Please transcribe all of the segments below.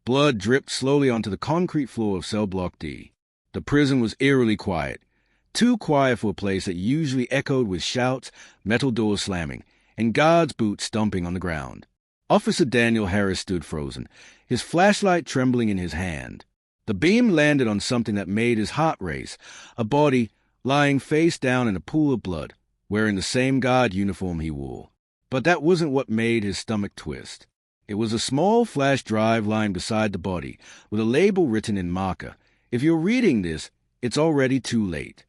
Blood dripped slowly onto the concrete floor of cell block D. The prison was eerily quiet, too quiet for a place that usually echoed with shouts, metal doors slamming, and guards' boots stomping on the ground. Officer Daniel Harris stood frozen, his flashlight trembling in his hand. The beam landed on something that made his heart race, a body lying face down in a pool of blood, wearing the same guard uniform he wore. But that wasn't what made his stomach twist. It was a small flash drive lying beside the body, with a label written in marker. If you're reading this, it's already too late.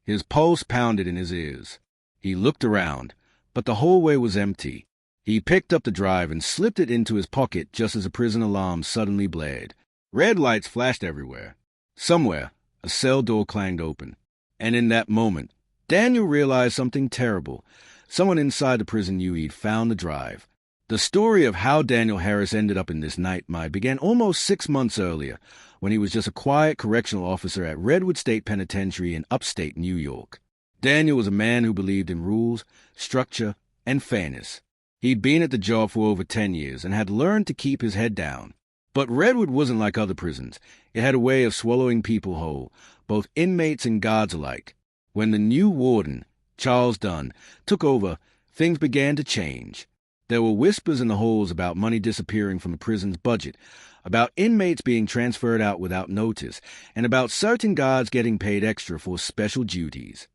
His pulse pounded in his ears. He looked around, but the hallway was empty. He picked up the drive and slipped it into his pocket just as a prison alarm suddenly blared. Red lights flashed everywhere. Somewhere, a cell door clanged open. And in that moment, Daniel realized something terrible. Someone inside the prison knew he'd found the drive. The story of how Daniel Harris ended up in this nightmare began almost 6 months earlier, when he was just a quiet correctional officer at Redwood State Penitentiary in upstate New York. Daniel was a man who believed in rules, structure, and fairness. He'd been at the job for over 10 years and had learned to keep his head down. But Redwood wasn't like other prisons. It had a way of swallowing people whole, both inmates and guards alike. When the new warden, Charles Dunn, took over, things began to change. There were whispers in the halls about money disappearing from the prison's budget, about inmates being transferred out without notice, and about certain guards getting paid extra for special duties.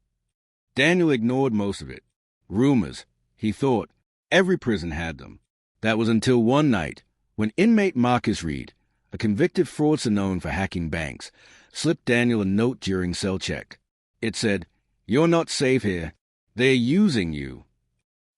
Daniel ignored most of it. Rumors, he thought. Every prison had them. That was until one night, when inmate Marcus Reed, a convicted fraudster known for hacking banks, slipped Daniel a note during cell check. It said, "You're not safe here. They're using you."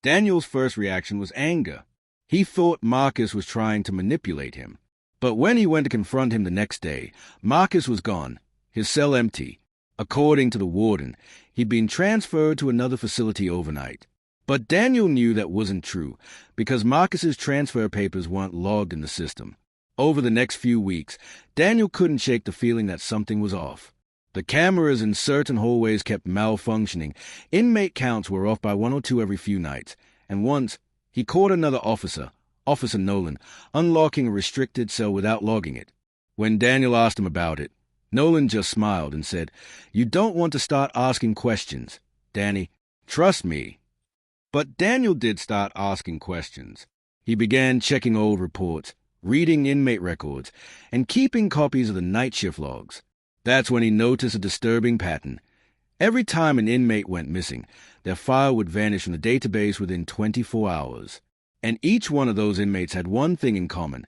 Daniel's first reaction was anger. He thought Marcus was trying to manipulate him. But when he went to confront him the next day, Marcus was gone, his cell empty. According to the warden, he'd been transferred to another facility overnight. But Daniel knew that wasn't true, because Marcus's transfer papers weren't logged in the system. Over the next few weeks, Daniel couldn't shake the feeling that something was off. The cameras in certain hallways kept malfunctioning. Inmate counts were off by 1 or 2 every few nights. And once, he caught another officer, Officer Nolan, unlocking a restricted cell without logging it. When Daniel asked him about it, Nolan just smiled and said, "You don't want to start asking questions, Danny. Trust me." But Daniel did start asking questions. He began checking old reports, reading inmate records, and keeping copies of the night shift logs. That's when he noticed a disturbing pattern. Every time an inmate went missing, their file would vanish from the database within 24 hours. And each one of those inmates had one thing in common.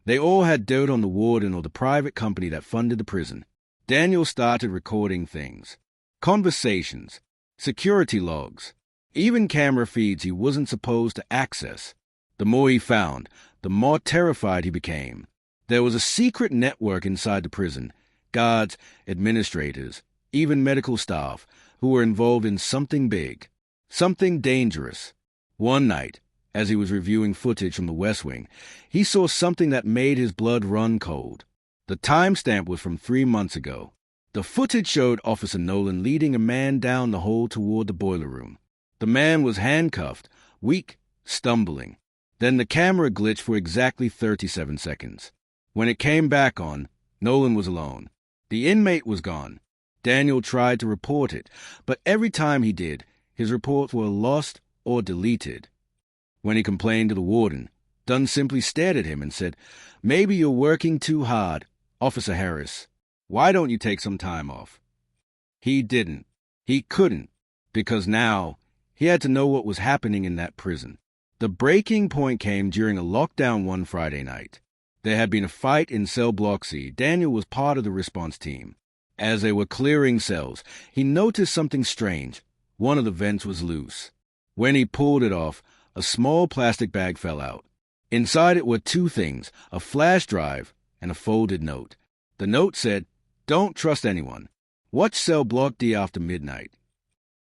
They all had dirt on the warden or the private company that funded the prison. Daniel started recording things. Conversations, security logs, even camera feeds he wasn't supposed to access. The more he found, the more terrified he became. There was a secret network inside the prison. Guards, administrators, even medical staff, who were involved in something big, something dangerous. One night, as he was reviewing footage from the West Wing, he saw something that made his blood run cold. The timestamp was from 3 months ago. The footage showed Officer Nolan leading a man down the hall toward the boiler room. The man was handcuffed, weak, stumbling. Then the camera glitched for exactly 37 seconds. When it came back on, Nolan was alone. The inmate was gone. Daniel tried to report it, but every time he did, his reports were lost or deleted. When he complained to the warden, Dunn simply stared at him and said, "Maybe you're working too hard, Officer Harris. Why don't you take some time off?" He didn't. He couldn't, because now he had to know what was happening in that prison. The breaking point came during a lockdown one Friday night. There had been a fight in cell block C. Daniel was part of the response team. As they were clearing cells, he noticed something strange. One of the vents was loose. When he pulled it off, a small plastic bag fell out. Inside it were 2 things, a flash drive and a folded note. The note said, "Don't trust anyone. Watch cell block D after midnight."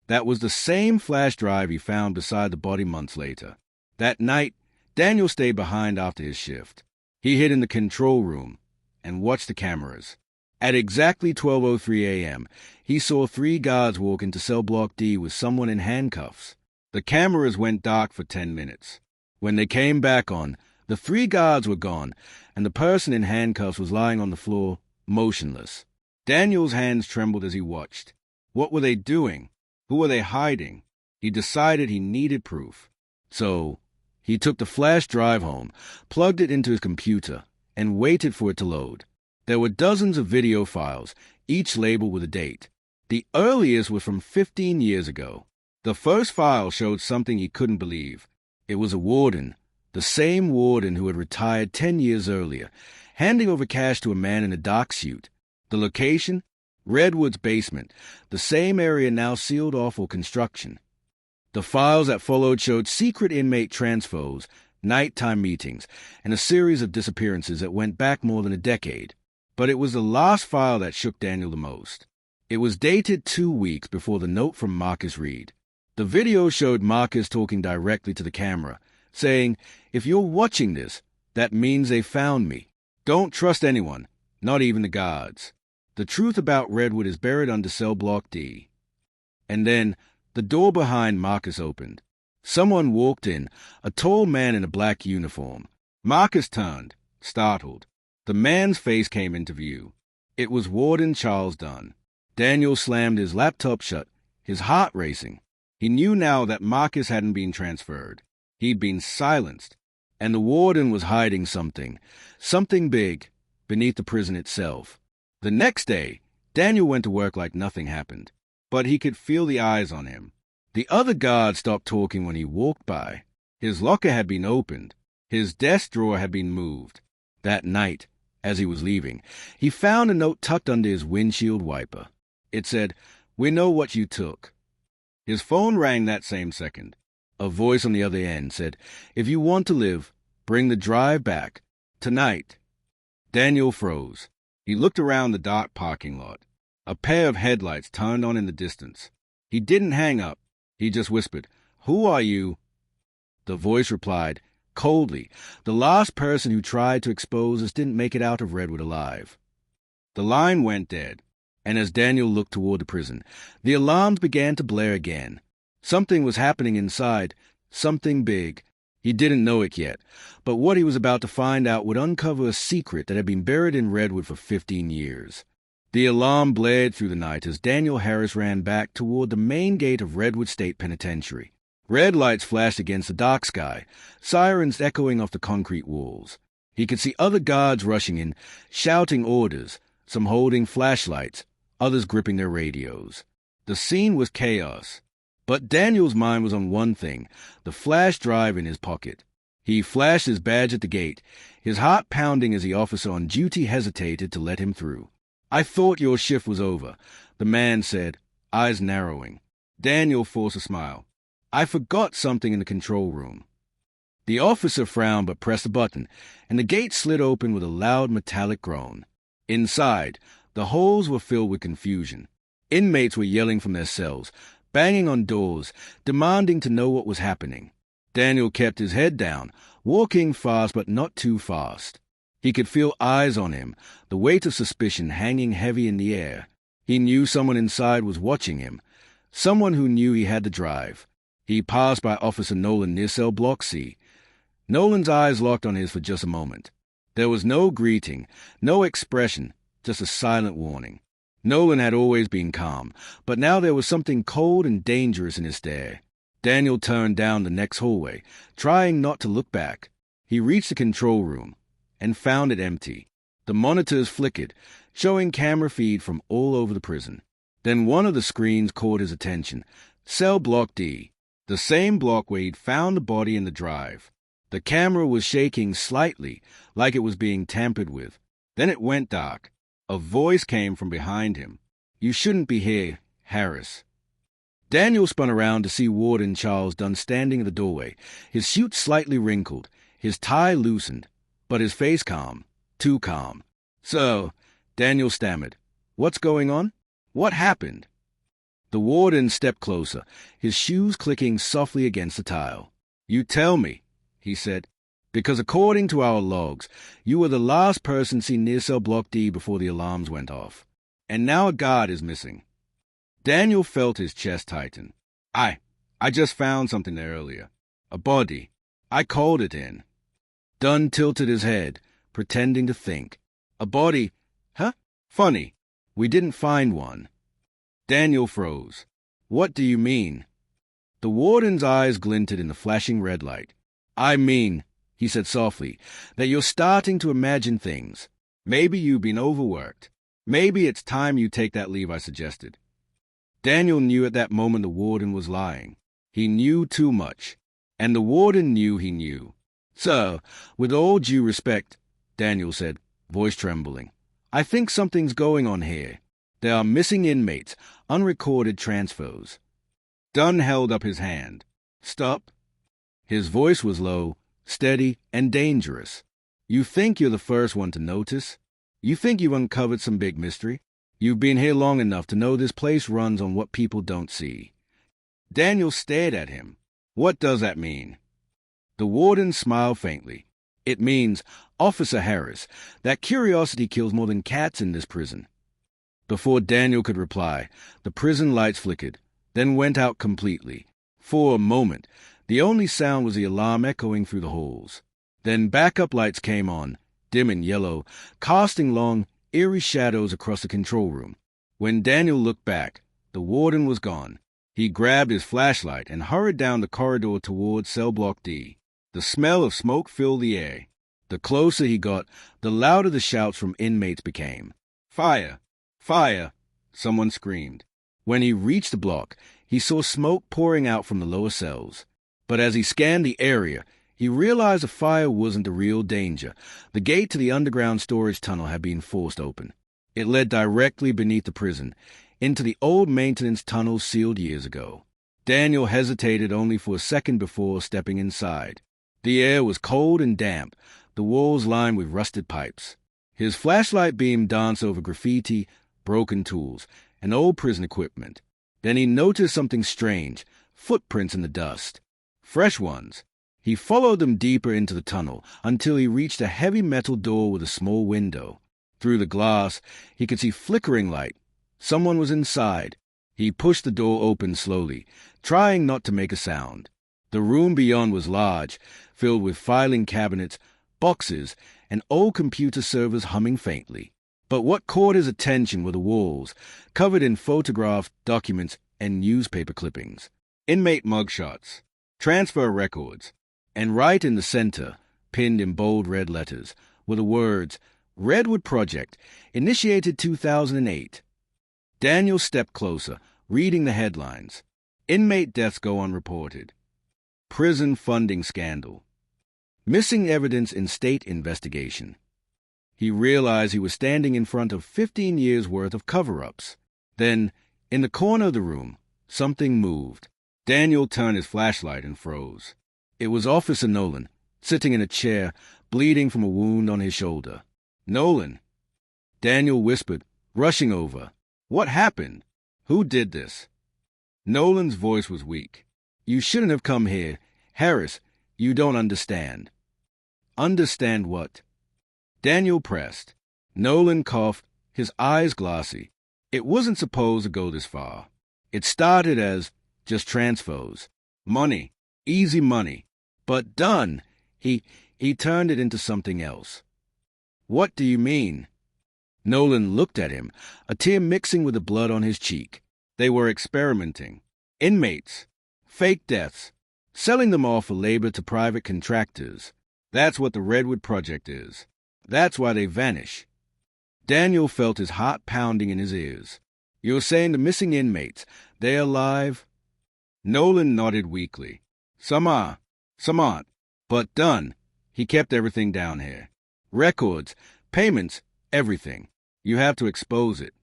That was the same flash drive he found beside the body months later. That night, Daniel stayed behind after his shift. He hid in the control room and watched the cameras. At exactly 12:03 a.m., he saw 3 guards walk into cell block D with someone in handcuffs. The cameras went dark for 10 minutes. When they came back on, The 3 guards were gone, and the person in handcuffs was lying on the floor, motionless. Daniel's hands trembled as he watched. What were they doing? Who were they hiding? He decided he needed proof. So he took the flash drive home, plugged it into his computer, and waited for it to load. There were dozens of video files, each labeled with a date. The earliest was from 15 years ago. The first file showed something he couldn't believe. It was a warden, the same warden who had retired 10 years earlier, handing over cash to a man in a dark suit. The location? Redwood's basement, the same area now sealed off for construction. The files that followed showed secret inmate transfers, nighttime meetings, and a series of disappearances that went back more than a decade. But it was the last file that shook Daniel the most. It was dated 2 weeks before the note from Marcus Reed. The video showed Marcus talking directly to the camera, saying, "If you're watching this, that means they found me. Don't trust anyone, not even the guards. The truth about Redwood is buried under cell block D." And then the door behind Marcus opened. Someone walked in, a tall man in a black uniform. Marcus turned, startled. The man's face came into view. It was Warden Charles Dunn. Daniel slammed his laptop shut, his heart racing. He knew now that Marcus hadn't been transferred. He'd been silenced, and the warden was hiding something big, beneath the prison itself. The next day, Daniel went to work like nothing happened, but he could feel the eyes on him. The other guard stopped talking when he walked by. His locker had been opened. His desk drawer had been moved. That night, as he was leaving, he found a note tucked under his windshield wiper. It said, "We know what you took." His phone rang that same second. A voice on the other end said, "If you want to live, bring the drive back. Tonight." Daniel froze. He looked around the dark parking lot. A pair of headlights turned on in the distance. He didn't hang up. He just whispered, "Who are you?" The voice replied, coldly, "The last person who tried to expose us didn't make it out of Redwood alive." The line went dead, and as Daniel looked toward the prison, the alarms began to blare again. Something was happening inside, something big. He didn't know it yet, but what he was about to find out would uncover a secret that had been buried in Redwood for 15 years. The alarm blared through the night as Daniel Harris ran back toward the main gate of Redwood State Penitentiary. Red lights flashed against the dark sky, sirens echoing off the concrete walls. He could see other guards rushing in, shouting orders, some holding flashlights, others gripping their radios. The scene was chaos. But Daniel's mind was on one thing, the flash drive in his pocket. He flashed his badge at the gate, his heart pounding as the officer on duty hesitated to let him through. "I thought your shift was over," the man said, eyes narrowing. Daniel forced a smile. "I forgot something in the control room." The officer frowned but pressed a button, and the gate slid open with a loud metallic groan. Inside, the halls were filled with confusion. Inmates were yelling from their cells, banging on doors, demanding to know what was happening. Daniel kept his head down, walking fast but not too fast. He could feel eyes on him, the weight of suspicion hanging heavy in the air. He knew someone inside was watching him, someone who knew he had the drive. He passed by Officer Nolan near cell block C. Nolan's eyes locked on his for just a moment. There was no greeting, no expression, just a silent warning. Nolan had always been calm, but now there was something cold and dangerous in his stare. Daniel turned down the next hallway, trying not to look back. He reached the control room and found it empty. The monitors flickered, showing camera feed from all over the prison. Then one of the screens caught his attention. Cell block D, the same block where he'd found the body in the drive. The camera was shaking slightly, like it was being tampered with. Then it went dark. A voice came from behind him. "You shouldn't be here, Harris." Daniel spun around to see Warden Charles Dunn standing in the doorway, his suit slightly wrinkled, his tie loosened, but his face calm, too calm. "So," Daniel stammered, "what's going on? What happened?" The warden stepped closer, his shoes clicking softly against the tile. "You tell me," he said, "because according to our logs, you were the last person seen near cell block D before the alarms went off. And now a guard is missing." Daniel felt his chest tighten. I just found something there earlier. A body. I called it in." Dunn tilted his head, pretending to think. A body? Huh? Funny. We didn't find one. Daniel froze. What do you mean? The warden's eyes glinted in the flashing red light. I mean, he said softly, that you're starting to imagine things. Maybe you've been overworked. Maybe it's time you take that leave I suggested. Daniel knew at that moment the warden was lying. He knew too much. And the warden knew he knew. Sir, with all due respect, Daniel said, voice trembling, I think something's going on here. There are missing inmates, unrecorded transfers. Dunn held up his hand. Stop. His voice was low, steady, and dangerous. You think you're the first one to notice? You think you've uncovered some big mystery? You've been here long enough to know this place runs on what people don't see. Daniel stared at him. What does that mean? The warden smiled faintly. It means, Officer Harris, that curiosity kills more than cats in this prison. Before Daniel could reply, the prison lights flickered, then went out completely. For a moment, the only sound was the alarm echoing through the halls. Then backup lights came on, dim and yellow, casting long, eerie shadows across the control room. When Daniel looked back, the warden was gone. He grabbed his flashlight and hurried down the corridor towards cell block D. The smell of smoke filled the air. The closer he got, the louder the shouts from inmates became. Fire! Fire! Someone screamed. When he reached the block, he saw smoke pouring out from the lower cells. But as he scanned the area, he realized the fire wasn't the real danger. The gate to the underground storage tunnel had been forced open. It led directly beneath the prison, into the old maintenance tunnel sealed years ago. Daniel hesitated only for a second before stepping inside. The air was cold and damp, the walls lined with rusted pipes. His flashlight beam danced over graffiti, broken tools, and old prison equipment. Then he noticed something strange, footprints in the dust. Fresh ones. He followed them deeper into the tunnel until he reached a heavy metal door with a small window. Through the glass, he could see flickering light. Someone was inside. He pushed the door open slowly, trying not to make a sound. The room beyond was large, filled with filing cabinets, boxes, and old computer servers humming faintly. But what caught his attention were the walls, covered in photographs, documents, and newspaper clippings. Inmate mugshots, transfer records, and right in the center, pinned in bold red letters, were the words, Redwood Project, initiated 2008. Daniel stepped closer, reading the headlines. Inmate deaths go unreported. Prison funding scandal. Missing evidence in state investigation. He realized he was standing in front of 15 years' worth of cover-ups. Then, in the corner of the room, something moved. Daniel turned his flashlight and froze. It was Officer Nolan, sitting in a chair, bleeding from a wound on his shoulder. Nolan! Daniel whispered, rushing over. What happened? Who did this? Nolan's voice was weak. You shouldn't have come here. Harris, you don't understand. Understand what? Daniel pressed. Nolan coughed, his eyes glassy. It wasn't supposed to go this far. It started as just transfers. Money. Easy money. But done. He turned it into something else. What do you mean? Nolan looked at him, a tear mixing with the blood on his cheek. They were experimenting. Inmates. Fake deaths. Selling them off for labor to private contractors. That's what the Redwood Project is. That's why they vanish. Daniel felt his heart pounding in his ears. You're saying the missing inmates, they're alive? Nolan nodded weakly. Some are, some aren't. But done. He kept everything down here. Records, payments, everything. You have to expose it.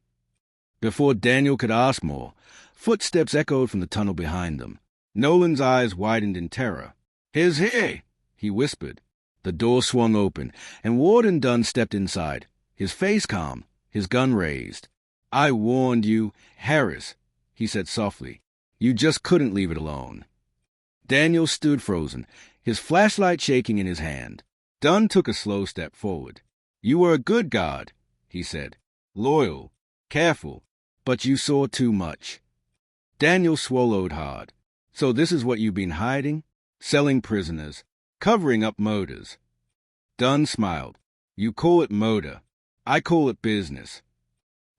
Before Daniel could ask more, footsteps echoed from the tunnel behind them. Nolan's eyes widened in terror. He's here, he whispered. The door swung open, and Warden Dunn stepped inside, his face calm, his gun raised. I warned you, Harris, he said softly. You just couldn't leave it alone. Daniel stood frozen, his flashlight shaking in his hand. Dunn took a slow step forward. You were a good guard, he said. Loyal, careful, but you saw too much. Daniel swallowed hard. So this is what you've been hiding? Selling prisoners, covering up murders. Dunn smiled. You call it murder. I call it business.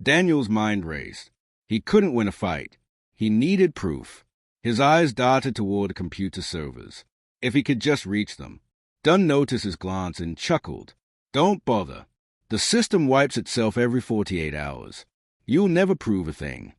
Daniel's mind raced. He couldn't win a fight. He needed proof. His eyes darted toward the computer servers. If he could just reach them. Dunn noticed his glance and chuckled. Don't bother. The system wipes itself every 48 hours. You'll never prove a thing.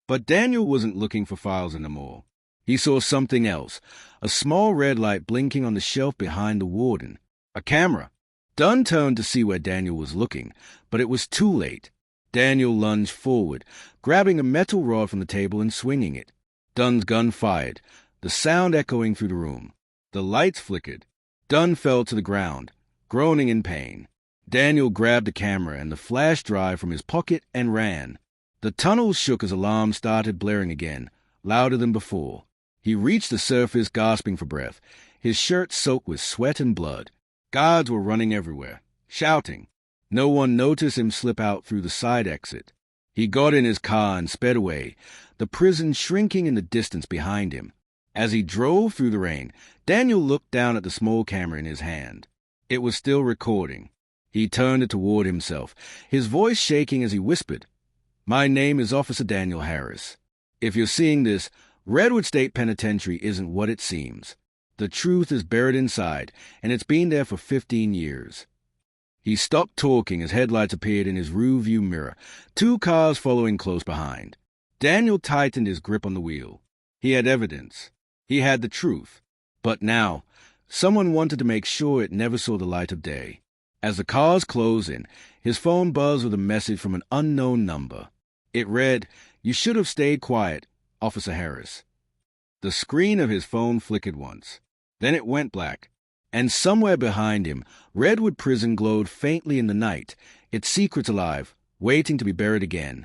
But Daniel wasn't looking for files anymore. He saw something else, a small red light blinking on the shelf behind the warden. A camera. Dunn turned to see where Daniel was looking, but it was too late. Daniel lunged forward, grabbing a metal rod from the table and swinging it. Dunn's gun fired, the sound echoing through the room. The lights flickered. Dunn fell to the ground, groaning in pain. Daniel grabbed the camera and the flash drive from his pocket and ran. The tunnels shook as alarms started blaring again, louder than before. He reached the surface, gasping for breath, his shirt soaked with sweat and blood. Guards were running everywhere, shouting. No one noticed him slip out through the side exit. He got in his car and sped away, the prison shrinking in the distance behind him. As he drove through the rain, Daniel looked down at the small camera in his hand. It was still recording. He turned it toward himself, his voice shaking as he whispered, My name is Officer Daniel Harris. If you're seeing this, Redwood State Penitentiary isn't what it seems. The truth is buried inside, and it's been there for 15 years. He stopped talking as headlights appeared in his rear-view mirror, 2 cars following close behind. Daniel tightened his grip on the wheel. He had evidence. He had the truth. But now, someone wanted to make sure it never saw the light of day. As the cars closed in, his phone buzzed with a message from an unknown number. It read, You should have stayed quiet, Officer Harris. The screen of his phone flickered once. Then it went black, and somewhere behind him, Redwood Prison glowed faintly in the night, its secrets alive, waiting to be buried again.